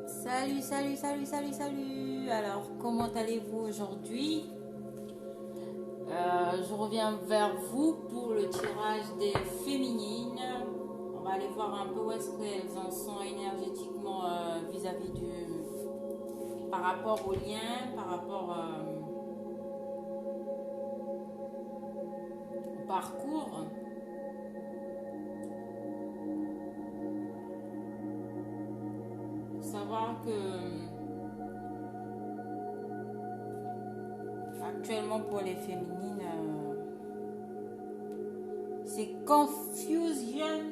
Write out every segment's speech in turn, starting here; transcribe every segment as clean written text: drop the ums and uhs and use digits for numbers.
Salut. Alors, comment allez-vous aujourd'hui? Je reviens vers vous pour le tirage des féminines. On va aller voir un peu où est-ce qu'elles en sont énergétiquement vis-à-vis par rapport au lien, par rapport au parcours. Savoir que actuellement pour les féminines, c'est confusion.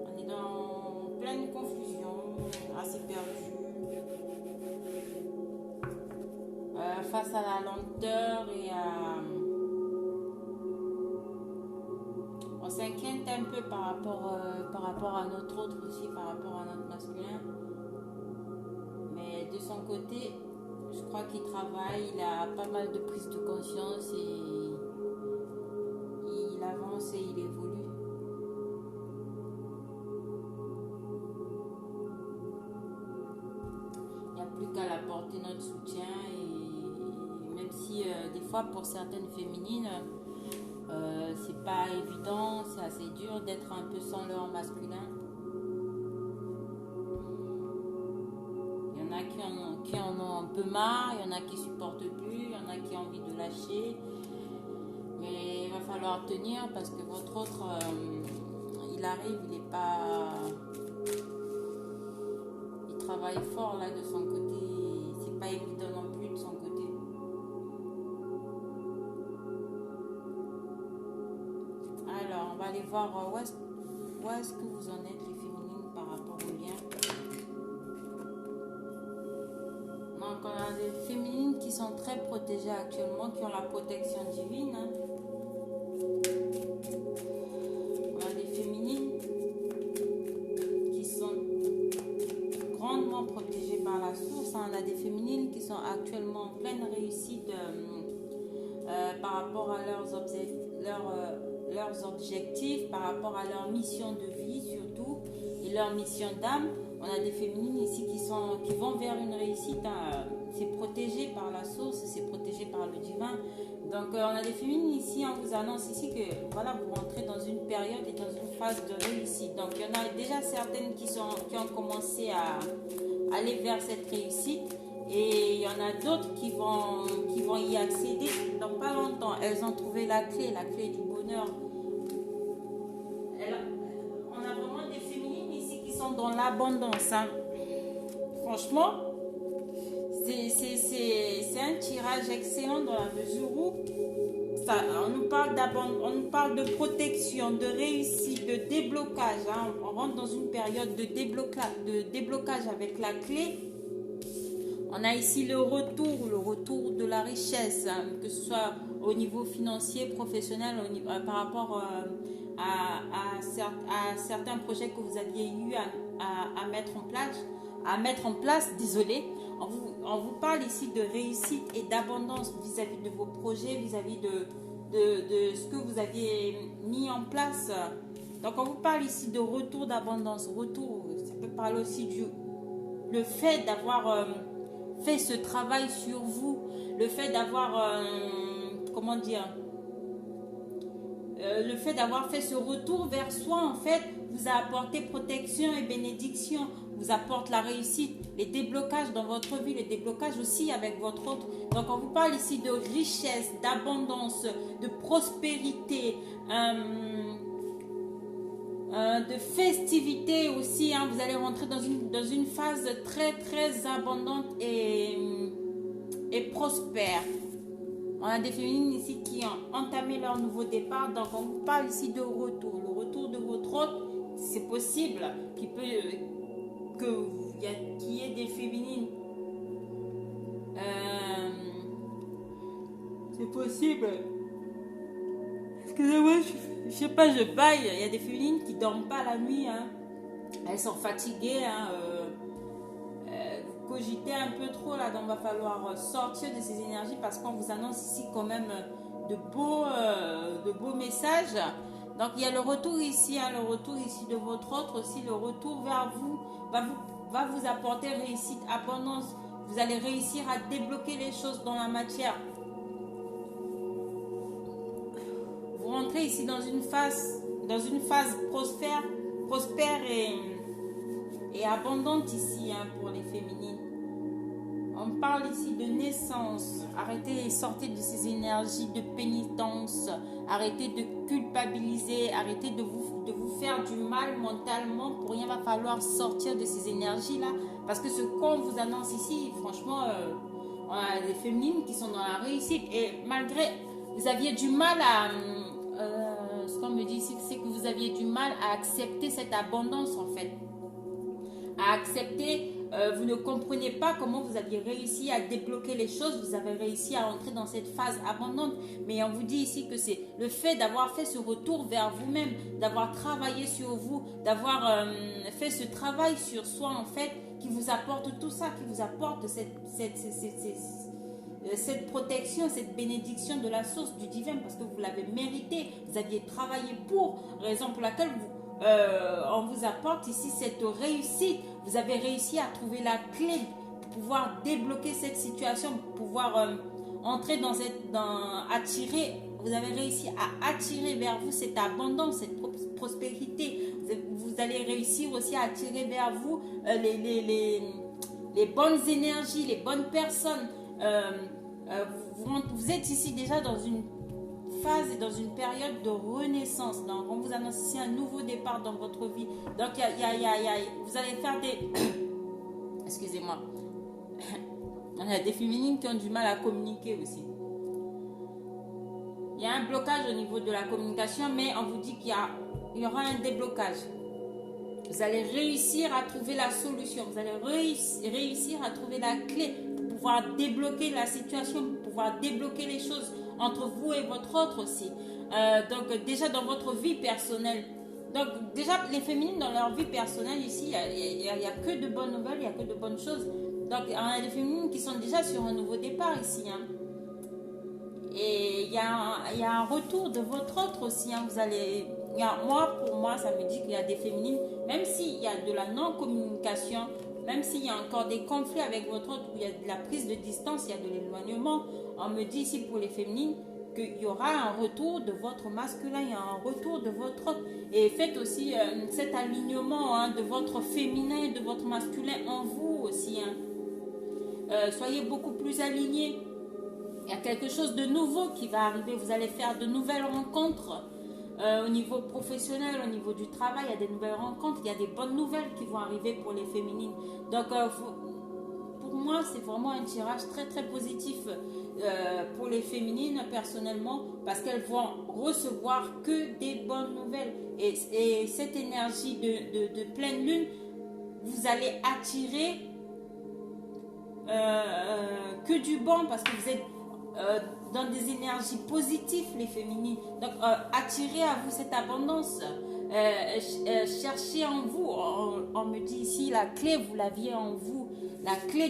On est dans pleine confusion, assez perdu. Face à la lenteur et on s'inquiète un peu par rapport à notre autre aussi, par rapport à notre masculin. Mais de son côté, je crois qu'il travaille, il a pas mal de prise de conscience et il avance et il évolue. Il n'y a plus qu'à apporter notre soutien et même si des fois pour certaines féminines, c'est pas évident, c'est assez dur d'être un peu sans leur masculin. Il y en a qui en ont un peu marre, il y en a qui supportent plus, il y en a qui ont envie de lâcher. Mais il va falloir tenir parce que votre autre, il arrive, il est pas... Il travaille fort là de son côté, c'est pas évident non plus de son côté. Alors, on va aller voir où est-ce que vous en êtes les féminines par rapport au lien. Donc, on a des féminines qui sont très protégées actuellement, qui ont la protection divine. On a des féminines qui sont grandement protégées par la source. On a des féminines qui sont actuellement en pleine réussite par rapport à leurs objectifs, par rapport à leur mission de vie surtout et leur mission d'âme. On a des féminines ici qui vont vers une réussite. C'est protégé par la source, c'est protégé par le divin. Donc on a des féminines ici, on vous annonce ici que voilà, vous rentrez dans une période et dans une phase de réussite. Donc il y en a déjà certaines qui ont commencé à aller vers cette réussite. Et il y en a d'autres qui vont y accéder dans pas longtemps. Elles ont trouvé la clé du bonheur. On a vraiment des féminines ici qui sont dans l'abondance. Hein. Franchement, c'est un tirage excellent dans la mesure où on nous parle d'abondance, on nous parle de protection, de réussite, de déblocage. Hein. On rentre dans une période de déblocage avec la clé. On a ici le retour de la richesse, hein, que ce soit au niveau financier, professionnel, par rapport à certains projets que vous aviez eu à mettre en place, désolé. On vous parle ici de réussite et d'abondance vis-à-vis de vos projets, vis-à-vis de ce que vous aviez mis en place. Donc on vous parle ici de retour d'abondance, ça peut parler aussi le fait d'avoir... fait ce travail sur vous, le fait d'avoir, le fait d'avoir fait ce retour vers soi, en fait, vous a apporté protection et bénédiction, vous apporte la réussite, les déblocages dans votre vie, les déblocages aussi avec votre autre. Donc, on vous parle ici de richesse, d'abondance, de prospérité, de festivité aussi. Hein. Vous allez rentrer dans une phase très, très abondante et prospère. On a des féminines ici qui ont entamé leur nouveau départ. Donc, on vous parle ici de retour. Le retour de votre autre, c'est possible qu'il y ait des féminines. C'est possible. Excusez-moi, je sais pas, je baille. Il y a des féminines qui dorment pas la nuit. Hein. Elles sont fatiguées. Hein. Vous cogitez un peu trop là, donc il va falloir sortir de ces énergies parce qu'on vous annonce ici quand même de beaux messages. Donc il y a le retour ici, hein, le retour ici de votre autre aussi, le retour vers vous va vous apporter réussite, abondance. Vous allez réussir à débloquer les choses dans la matière. Vous rentrez ici dans une phase prospère et abondante ici, hein, pour les féminines. On parle ici de naissance. Arrêtez et sortez de ces énergies de pénitence. Arrêtez de culpabiliser. Arrêtez de vous faire du mal mentalement. Pour rien, va falloir sortir de ces énergies-là. Parce que ce qu'on vous annonce ici, franchement, on a des féminines qui sont dans la réussite. Et malgré, vous aviez du mal à... ce qu'on me dit ici, c'est que vous aviez du mal à accepter cette abondance, en fait. À accepter... vous ne comprenez pas comment vous aviez réussi à débloquer les choses, vous avez réussi à entrer dans cette phase abondante. Mais on vous dit ici que c'est le fait d'avoir fait ce retour vers vous-même, d'avoir travaillé sur vous, d'avoir fait ce travail sur soi en fait, qui vous apporte tout ça, qui vous apporte cette protection, cette bénédiction de la source du divin, parce que vous l'avez mérité, vous aviez travaillé pour, raison pour laquelle on vous apporte ici cette réussite. Vous avez réussi à trouver la clé pour pouvoir débloquer cette situation, pour pouvoir entrer attirer. Vous avez réussi à attirer vers vous cette abondance, cette prospérité. Vous allez réussir aussi à attirer vers vous les bonnes énergies, les bonnes personnes. Vous êtes ici déjà dans une phase et dans une période de renaissance. Donc, on vous annonce ici un nouveau départ dans votre vie. Donc, vous allez faire des... Excusez-moi. Il y a des féminines qui ont du mal à communiquer aussi. Il y a un blocage au niveau de la communication, mais on vous dit qu'il y aura un déblocage. Vous allez réussir à trouver la solution. Vous allez réussir à trouver la clé pour pouvoir débloquer la situation, pour pouvoir débloquer les choses entre vous et votre autre aussi. Donc déjà dans votre vie personnelle. Donc déjà les féminines dans leur vie personnelle ici, il n'y a que de bonnes nouvelles, il n'y a que de bonnes choses. Donc il y a des féminines qui sont déjà sur un nouveau départ ici. Hein. Et il y a un retour de votre autre aussi. Hein. Pour moi, ça me dit qu'il y a des féminines, même s'il y a de la non-communication, même s'il y a encore des conflits avec votre autre, où il y a de la prise de distance, il y a de l'éloignement, on me dit ici pour les féminines qu'il y aura un retour de votre masculin, il y a un retour de votre autre. Et faites aussi cet alignement, hein, de votre féminin et de votre masculin en vous aussi. Hein. Soyez beaucoup plus alignés. Il y a quelque chose de nouveau qui va arriver. Vous allez faire de nouvelles rencontres. Au niveau professionnel, au niveau du travail, il y a des nouvelles rencontres, il y a des bonnes nouvelles qui vont arriver pour les féminines. Donc, pour moi, c'est vraiment un tirage très très positif pour les féminines personnellement, parce qu'elles vont recevoir que des bonnes nouvelles. Et cette énergie de pleine lune, vous allez attirer que du bon, parce que vous êtes dans des énergies positives, les féminines. Donc attirez à vous cette abondance, cherchez en vous. On me dit ici la clé, vous l'aviez en vous, la clé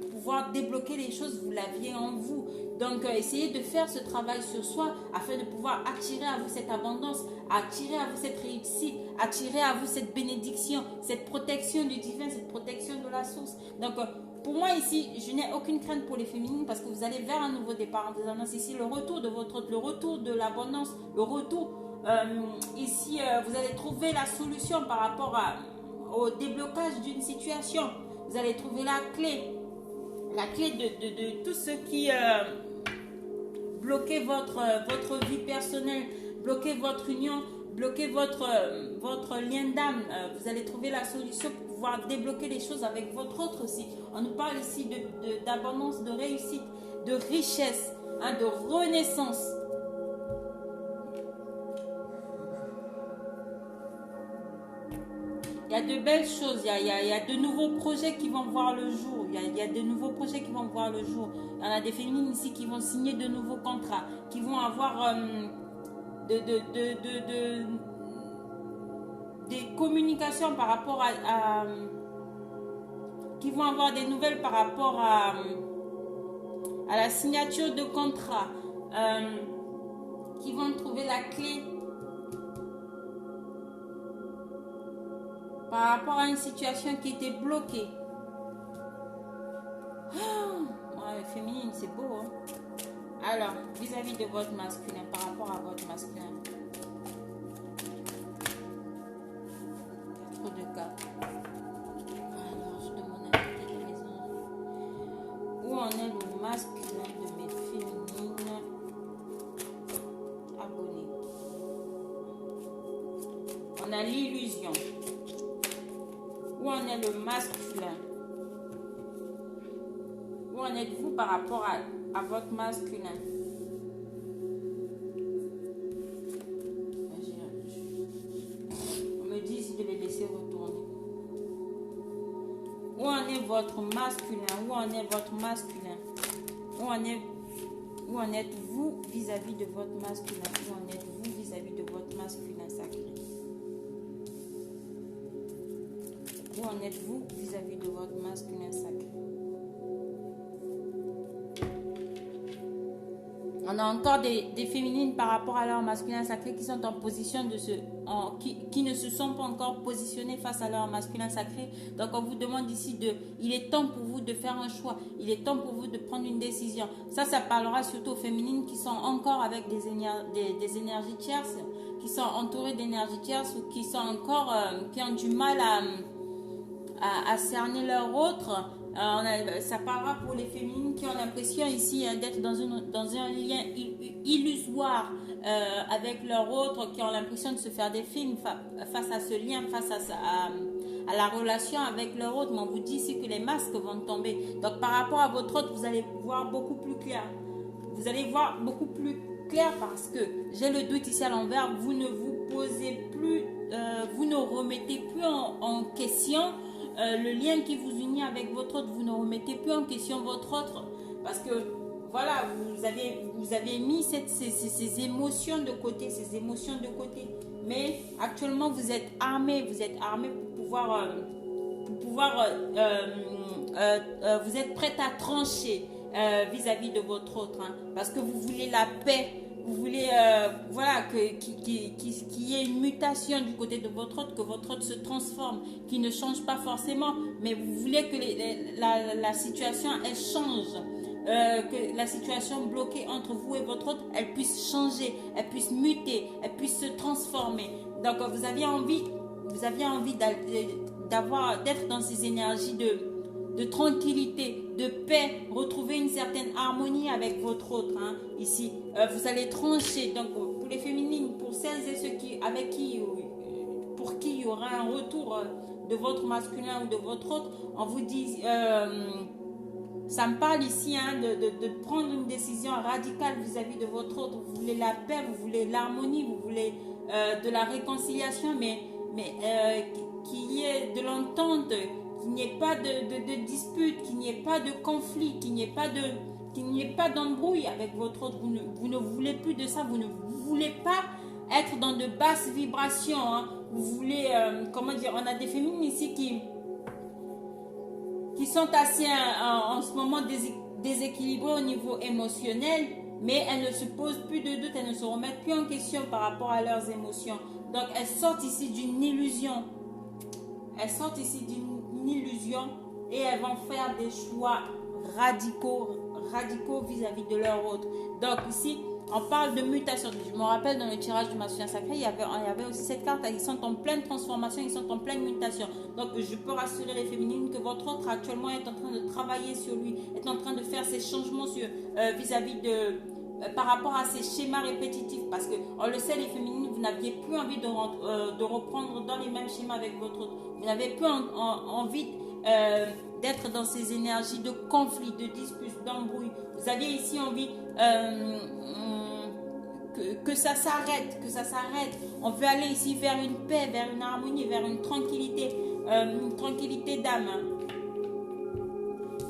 pour pouvoir débloquer les choses, vous l'aviez en vous. Donc essayez de faire ce travail sur soi afin de pouvoir attirer à vous cette abondance, attirer à vous cette réussite, attirer à vous cette bénédiction, cette protection du divin, cette protection de la source. Donc pour moi ici, je n'ai aucune crainte pour les féminines, parce que vous allez vers un nouveau départ. On vous annonce ici le retour de votre autre, le retour de l'abondance, le retour. Ici, vous allez trouver la solution par rapport au déblocage d'une situation. Vous allez trouver la clé de tout ce qui bloquait votre vie personnelle, bloquait votre union, bloquer votre lien d'âme. Vous allez trouver la solution pour pouvoir débloquer les choses avec votre autre aussi. On nous parle ici d'abondance, de réussite, de richesse, hein, de renaissance. Il y a de belles choses, il y a de nouveaux projets qui vont voir le jour. Il y a de nouveaux projets qui vont voir le jour. Il y en a des féminines ici qui vont signer de nouveaux contrats, qui vont avoir des communications par rapport qui vont avoir des nouvelles par rapport à la signature de contrat, qui vont trouver la clé par rapport à une situation qui était bloquée. Ouais, féminine, c'est beau. Hein? Alors, vis-à-vis de votre masculin, par rapport à votre masculin. Trop de cas. Alors, je demande à mes anges. Où en est le masculin de mes féminines abonnées? On a l'illusion. Où en est le masculin? Où en êtes-vous par rapport à votre masculin? On me dit ici de les laisser retourner. Où en est votre masculin? Où en est votre masculin? Où en êtes-vous vis-à-vis de votre masculin? Où en êtes-vous vis-à-vis de votre masculin sacré? Où en êtes-vous vis-à-vis de votre masculin sacré? On a encore des féminines par rapport à leur masculin sacré qui sont en position de qui ne se sont pas encore positionnées face à leur masculin sacré. Donc on vous demande ici il est temps pour vous de faire un choix. Il est temps pour vous de prendre une décision. Ça parlera surtout aux féminines qui sont encore avec des énergies tierces, qui sont entourées d'énergies tierces ou qui sont encore, qui ont du mal à cerner leur autre. Ça parlera pour les féminines qui ont l'impression ici d'être dans un lien illusoire avec leur autre, qui ont l'impression de se faire des films face à ce lien, face à la relation avec leur autre. Mais on vous dit ici que les masques vont tomber. Donc par rapport à votre autre, vous allez voir beaucoup plus clair. Vous allez voir beaucoup plus clair parce que j'ai le doute ici à l'envers. Vous ne vous posez plus, vous ne remettez plus en question le lien qui vous unit avec votre autre. Vous ne remettez plus en question votre autre parce que voilà, vous avez mis ces émotions de côté, mais actuellement vous êtes armé pour pouvoir vous êtes prête à trancher vis-à-vis de votre autre, hein, parce que vous voulez la paix. Vous voulez qu'il y ait une mutation du côté de votre autre, que votre autre se transforme, qu'il ne change pas forcément, mais vous voulez que la situation elle change, que la situation bloquée entre vous et votre autre, elle puisse changer, elle puisse muter, elle puisse se transformer. Donc vous aviez envie d'être dans ces énergies de tranquillité, de paix, retrouver une certaine harmonie avec votre autre, hein, ici. Vous allez trancher. Donc, pour les féminines, pour celles et ceux pour qui il y aura un retour de votre masculin ou de votre autre, on vous dit, ça me parle ici, hein, de prendre une décision radicale vis-à-vis de votre autre. Vous voulez la paix, vous voulez l'harmonie, vous voulez de la réconciliation, mais qu'il y ait de l'entente, qu'il n'y ait pas de dispute, qu'il n'y ait pas de conflit, qu'il n'y ait pas d'embrouille avec votre autre. Vous ne voulez plus de ça, vous ne voulez pas être dans de basses vibrations, hein. Vous voulez, comment dire, on a des féminines ici qui sont assez en ce moment déséquilibrées au niveau émotionnel, mais elles ne se posent plus de doute, elles ne se remettent plus en question par rapport à leurs émotions. Donc elles sortent ici d'une illusion. Elles sortent ici d'une illusion et elles vont faire des choix radicaux vis-à-vis de leur autre. Donc ici, on parle de mutation. Je me rappelle dans le tirage du masculin sacré, il y avait aussi cette carte. Ils sont en pleine transformation, ils sont en pleine mutation. Donc je peux rassurer les féminines que votre autre actuellement est en train de travailler sur lui, est en train de faire ces changements vis-à-vis par rapport à ces schémas répétitifs, parce que on le sait, les féminines, vous n'aviez plus envie de reprendre dans les mêmes schémas avec votre autre. Vous n'avez plus envie d'être dans ces énergies de conflit, de dispute, d'embrouille. Vous aviez ici envie que ça s'arrête, On veut aller ici vers une paix, vers une harmonie, vers une tranquillité d'âme.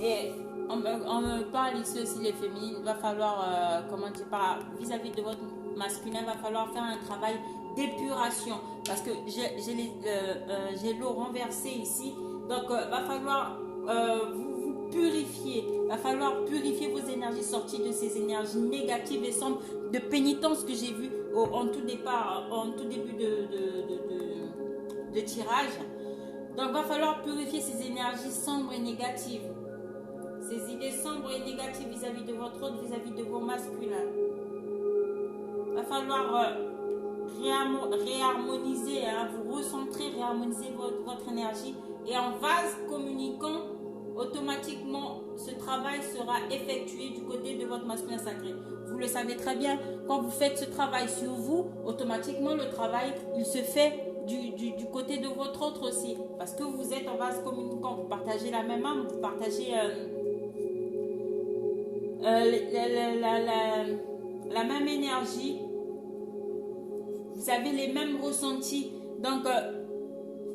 Et on me parle ici aussi les féminines, il va falloir, vis-à-vis de votre masculin, il va falloir faire un travail d'épuration, parce que j'ai l'eau renversée ici, donc il va falloir vous purifier, il va falloir purifier vos énergies, sortir de ces énergies négatives et sombres de pénitence que j'ai vu en tout début de tirage. Donc, il va falloir purifier ces énergies sombres et négatives. Ces idées sombres et négatives vis-à-vis de votre autre, vis-à-vis de vos masculins. Il va falloir réharmoniser, hein, vous recentrer, réharmoniser votre énergie. Et en vase communicant, automatiquement, ce travail sera effectué du côté de votre masculin sacré. Vous le savez très bien, quand vous faites ce travail sur vous, automatiquement, le travail, il se fait du côté de votre autre aussi. Parce que vous êtes en vase communicant, vous partagez la même âme, vous partagez la même énergie, vous avez les mêmes ressentis. Donc,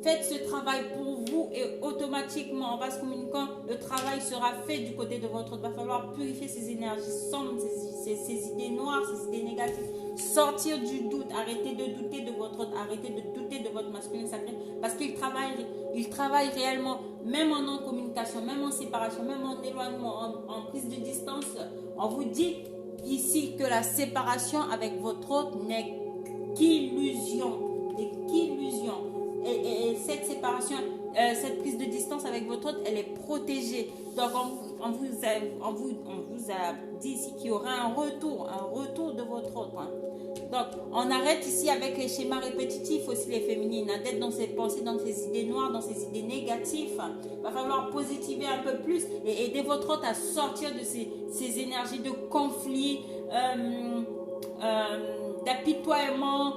faites ce travail pour vous et automatiquement, en vase communicant, le travail sera fait du côté de votre autre. Il va falloir purifier ces énergies sombres, ces idées noires, ces idées négatives. Sortir du doute, arrêtez de douter de votre autre, arrêtez de douter de votre masculin sacré parce qu'il travaille réellement, même en non-communication, même en séparation, même en éloignement, en prise de distance. On vous dit ici que la séparation avec votre autre n'est qu'illusion, et cette séparation, cette prise de distance avec votre autre, elle est protégée. Donc on vous a dit ici qu'il y aura un retour de votre autre. Hein. Donc on arrête ici avec les schémas répétitifs aussi, les féminines, hein, d'être dans ces pensées, dans ces idées noires, dans ces idées négatives. Il va falloir positiver un peu plus et aider votre autre à sortir de ces énergies de conflit, d'apitoiement,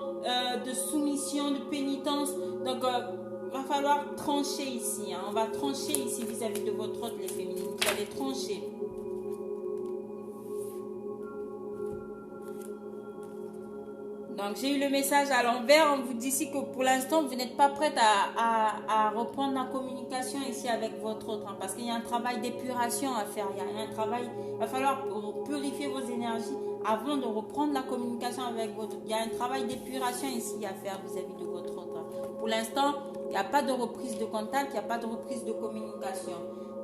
de soumission, de pénitence. Donc, il va falloir trancher ici. Hein. On va trancher ici vis-à-vis de votre autre, les féminines. Vous allez trancher. Donc, j'ai eu le message à l'envers. On vous dit ici que pour l'instant, vous n'êtes pas prête à reprendre la communication ici avec votre autre. Hein, parce qu'il y a un travail d'épuration à faire. Il y a un travail. Il va falloir purifier vos énergies avant de reprendre la communication avec votre autre. Il y a un travail d'épuration ici à faire vis-à-vis de votre autre. Hein. Pour l'instant, il n'y a pas de reprise de contact, il n'y a pas de reprise de communication.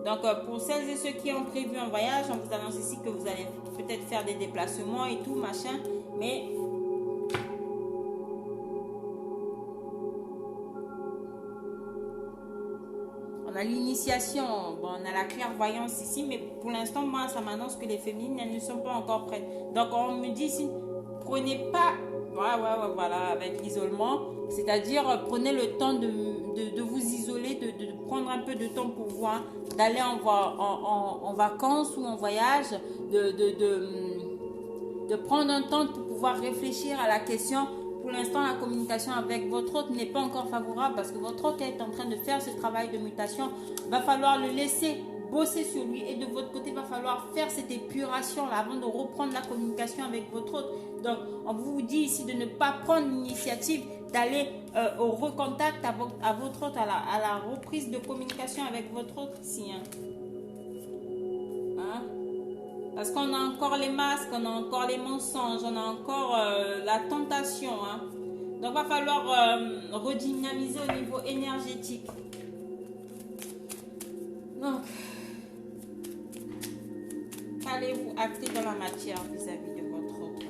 Donc, pour celles et ceux qui ont prévu un voyage, on vous annonce ici que vous allez peut-être faire des déplacements et tout, machin. Mais on a l'initiation, bon, on a la clairvoyance ici, mais pour l'instant, moi, ça m'annonce que les féminines, elles ne sont pas encore prêtes. Donc, on me dit ici, prenez pas, voilà, avec l'isolement, c'est-à-dire prenez le temps de vous isoler, de prendre un peu de temps pour voir, d'aller en vacances ou en voyage, de prendre un temps pour pouvoir réfléchir à la question. Pour l'instant, la communication avec votre autre n'est pas encore favorable parce que votre autre est en train de faire ce travail de mutation. Il va falloir le laisser bosser sur lui et de votre côté, il va falloir faire cette épuration là avant de reprendre la communication avec votre autre. Donc, on vous dit ici de ne pas prendre l'initiative d'aller au recontact à votre autre, à la reprise de communication avec votre autre ici. Hein? Parce qu'on a encore les masques, on a encore les mensonges, on a encore la tentation. Hein. Donc, il va falloir redynamiser au niveau énergétique. Donc, qu'allez-vous acter dans la matière vis-à-vis de votre autre?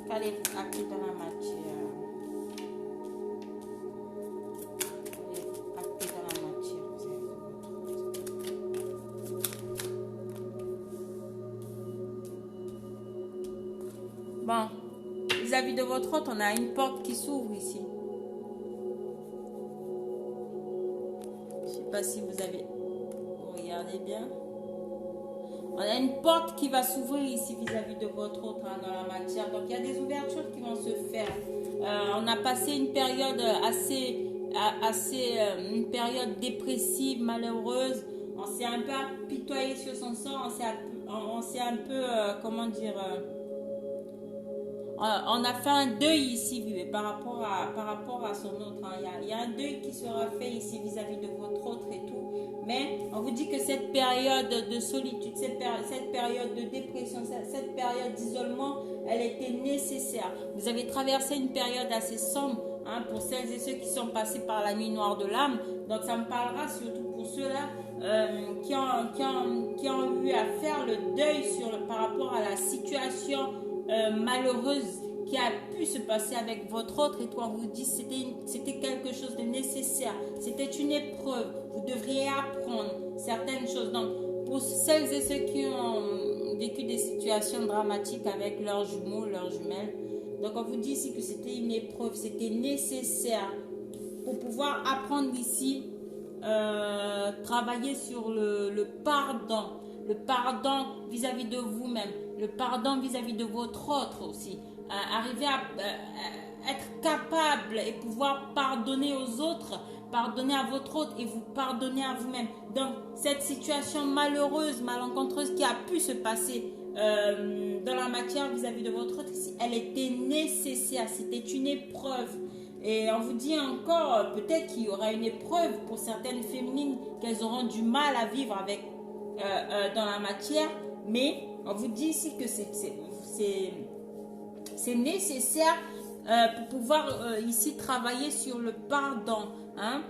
Qu'allez-vous acter dans la matière? Qu'allez-vous acter dans la matière vis-à-vis de votre autre? Bon, vis-à-vis de votre autre, on a une porte qui s'ouvre ici. Je ne sais pas si vous avez... Regardez bien. On a une porte qui va s'ouvrir ici vis-à-vis de votre autre dans la matière. Donc, il y a des ouvertures qui vont se faire. On a passé une période une période dépressive, malheureuse. On s'est un peu apitoyé sur son sort. On s'est un peu, comment dire... on a fait un deuil ici par rapport à son autre. Hein. Il y a un deuil qui sera fait ici vis-à-vis de votre autre et tout. Mais on vous dit que cette période de solitude, cette période de dépression, cette période d'isolement, elle était nécessaire. Vous avez traversé une période assez sombre, hein, pour celles et ceux qui sont passés par la nuit noire de l'âme. Donc ça me parlera surtout pour ceux-là qui ont eu à faire le deuil par rapport à la situation malheureuse qui a pu se passer avec votre autre étoile, on vous dit que c'était quelque chose de nécessaire, c'était une épreuve, vous devriez apprendre certaines choses. Donc, pour celles et ceux qui ont vécu des situations dramatiques avec leurs jumeaux, leurs jumelles, donc on vous dit ici que c'était une épreuve, c'était nécessaire pour pouvoir apprendre ici, travailler sur le pardon. Le pardon vis-à-vis de vous-même, le pardon vis-à-vis de votre autre aussi. Arriver à être capable et pouvoir pardonner aux autres, pardonner à votre autre et vous pardonner à vous-même. Donc, cette situation malheureuse, malencontreuse qui a pu se passer dans la matière vis-à-vis de votre autre, elle était nécessaire, c'était une épreuve. Et on vous dit encore, peut-être qu'il y aura une épreuve pour certaines féminines qu'elles auront du mal à vivre avec dans la matière, mais on vous dit ici que c'est nécessaire pour pouvoir ici travailler sur le pardon, hein?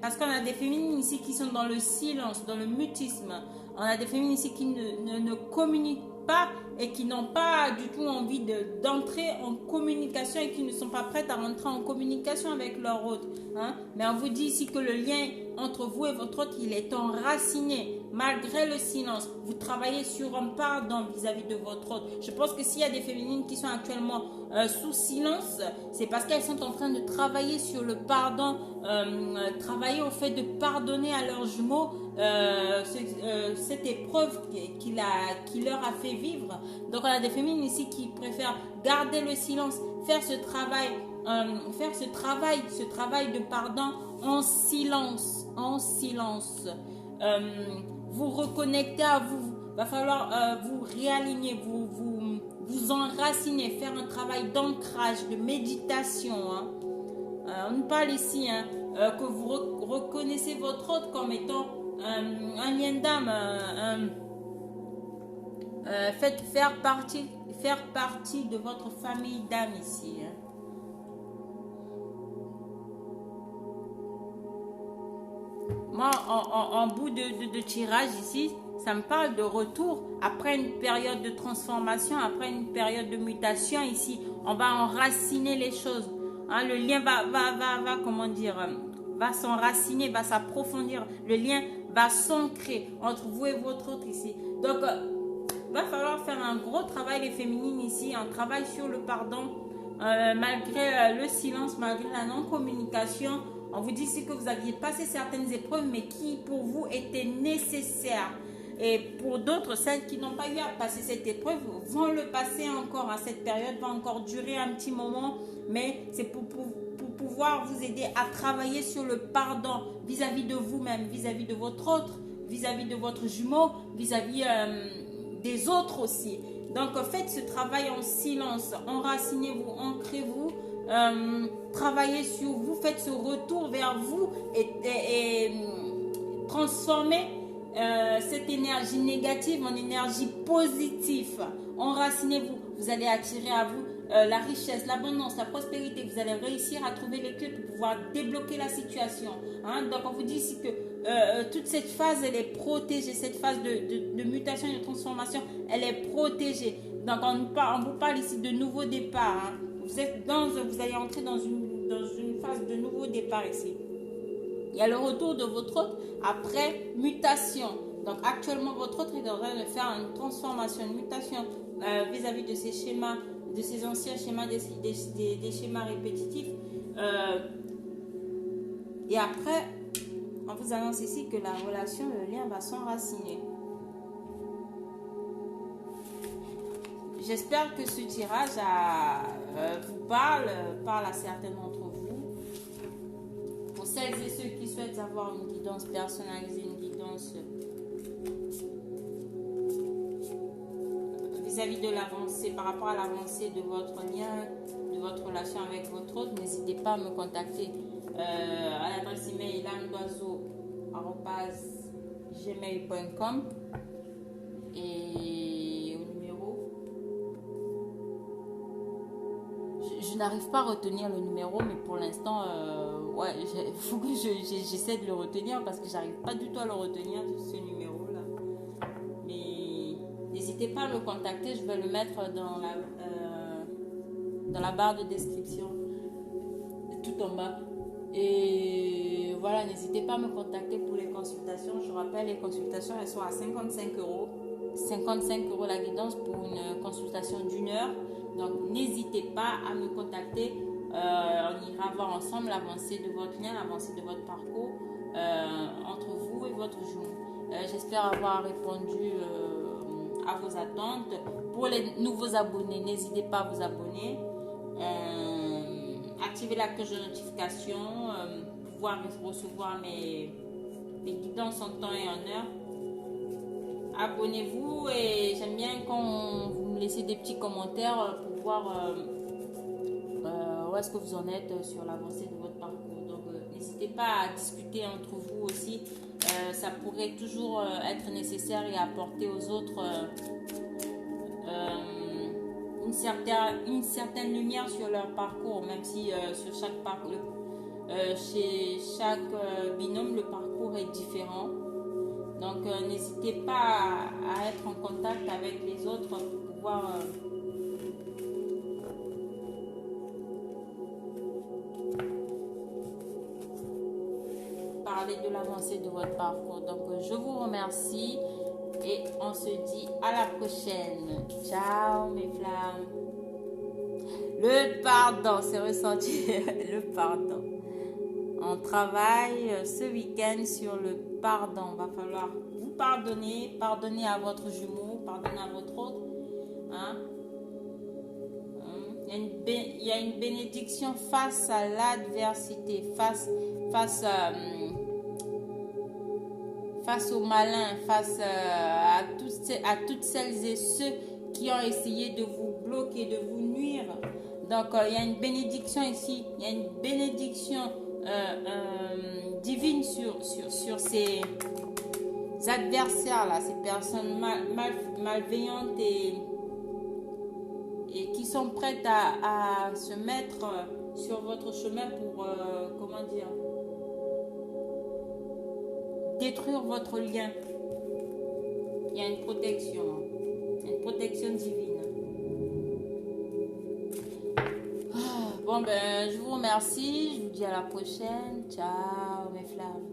Parce qu'on a des féminines ici qui sont dans le silence, dans le mutisme. On a des féminines ici qui ne communiquent pas et qui n'ont pas du tout envie d'entrer en communication et qui ne sont pas prêtes à rentrer en communication avec leur autre, hein? Mais on vous dit ici que le lien entre vous et votre autre, il est enraciné malgré le silence. Vous travaillez sur un pardon vis-à-vis de votre autre. Je pense que s'il y a des féminines qui sont actuellement sous silence, c'est parce qu'elles sont en train de travailler sur le pardon, travailler au fait de pardonner à leurs jumeaux cette épreuve qui leur a fait vivre. Donc on a des féminines ici qui préfèrent garder le silence, faire ce travail de pardon en silence, vous reconnecter à vous, va falloir vous réaligner, vous enraciner, faire un travail d'ancrage, de méditation, hein. On nous parle ici, hein, que vous reconnaissez votre autre comme étant un lien d'âme, faites faire partie de votre famille d'âme ici, hein. Moi, en bout de tirage ici, ça me parle de retour après une période de transformation, après une période de mutation ici. On va enraciner les choses, hein. Le lien va s'enraciner, va s'approfondir. Le lien va s'ancrer entre vous et votre autre ici. Donc, va falloir faire un gros travail, les féminines ici, un travail sur le pardon, malgré le silence, malgré la non-communication. On vous dit ici que vous aviez passé certaines épreuves, mais qui pour vous étaient nécessaires. Et pour d'autres, celles qui n'ont pas eu à passer cette épreuve vont le passer encore. À cette période va encore durer un petit moment, mais c'est pour pouvoir vous aider à travailler sur le pardon vis-à-vis de vous-même, vis-à-vis de votre autre, vis-à-vis de votre jumeau, vis-à-vis des autres aussi. Donc faites ce travail en silence, enracinez-vous, ancrez-vous, travaillez sur vous, faites ce retour vers vous et transformez cette énergie négative en énergie positive. Enracinez-vous, vous allez attirer à vous la richesse, l'abondance, la prospérité. Vous allez réussir à trouver les clés pour pouvoir débloquer la situation, hein? Donc on vous dit ici que toute cette phase, elle est protégée. Cette phase de mutation et de transformation, elle est protégée. Donc on vous parle ici de nouveau départ, hein? Vous allez entrer dans une phase de nouveau départ ici. Il y a le retour de votre autre après mutation. Donc actuellement, votre autre est en train de faire une transformation, une mutation vis-à-vis de ces schémas, de ces anciens schémas, des schémas répétitifs. Et après, on vous annonce ici que la relation, le lien va s'enraciner. J'espère que ce tirage vous parle à certains d'entre vous. Pour celles et ceux qui souhaitent avoir une guidance personnalisée, une guidance vis-à-vis de l'avancée, par rapport à l'avancée de votre lien, de votre relation avec votre autre, n'hésitez pas à me contacter à l'adresse email landoiseau@gmail.com et au numéro. Je n'arrive pas à retenir le numéro, mais pour l'instant, il faut que j'essaie de le retenir parce que j'arrive pas du tout à le retenir, ce numéro-là. Mais n'hésitez n'hésitez pas à me contacter. Je vais le mettre dans la barre de description, tout en bas. Et voilà, n'hésitez pas à me contacter pour les consultations. Je rappelle, les consultations, elles sont à 55 euros. 55 euros la guidance pour une consultation d'1 heure. Donc, n'hésitez pas à me contacter. On ira voir ensemble l'avancée de votre lien, l'avancée de votre parcours entre vous et votre genou. J'espère avoir répondu à vos attentes. Pour les nouveaux abonnés, n'hésitez pas à vous abonner. Activez la cloche de notification pour pouvoir recevoir mes guidances en temps et en heure. Abonnez-vous et j'aime bien quand vous me laissez des petits commentaires pour voir où est-ce que vous en êtes sur l'avancée de votre parcours. Donc n'hésitez pas à discuter entre vous aussi. Ça pourrait toujours être nécessaire et apporter aux autres une certaine lumière sur leur parcours, même si sur chaque parcours, chez chaque binôme, le parcours est différent. Donc n'hésitez pas à être en contact avec les autres pour pouvoir parler de l'avancée de votre parcours. Donc je vous remercie et on se dit à la prochaine. Ciao mes flammes. Le pardon, c'est ressenti. Le pardon. On travaille ce week-end sur le pardon. Va falloir vous pardonner, pardonner à votre jumeau, pardonner à votre autre. Hein? Il y a une bénédiction face à l'adversité, face au malin, face à toutes celles et ceux qui ont essayé de vous bloquer, de vous nuire. Donc, il y a une bénédiction ici. Il y a une bénédiction divine sur ces adversaires-là, ces personnes malveillantes et qui sont prêtes à se mettre sur votre chemin pour, comment dire, détruire votre lien. Il y a une protection divine. Bon, ben, je vous remercie. Je vous dis à la prochaine. Ciao, mes flammes.